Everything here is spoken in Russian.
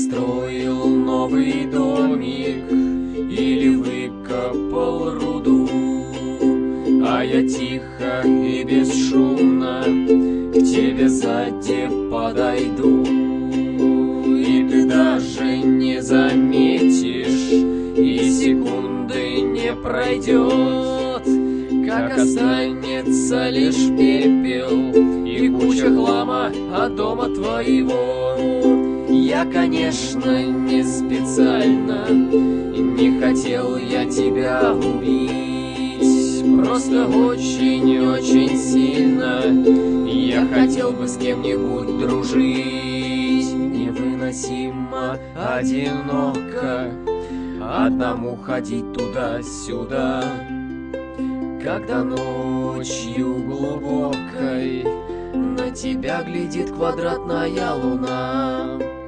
построил новый домик или выкопал руду, а я тихо и бесшумно к тебе сзади подойду, и ты даже не заметишь, и секунды не пройдет, как останется лишь пепел и куча хлама от дома твоего. Я, конечно, не специально, не хотел я тебя убить, просто очень-очень сильно я хотел бы с кем-нибудь дружить. Невыносимо одиноко одному ходить туда-сюда, когда ночью глубокой на тебя глядит квадратная луна.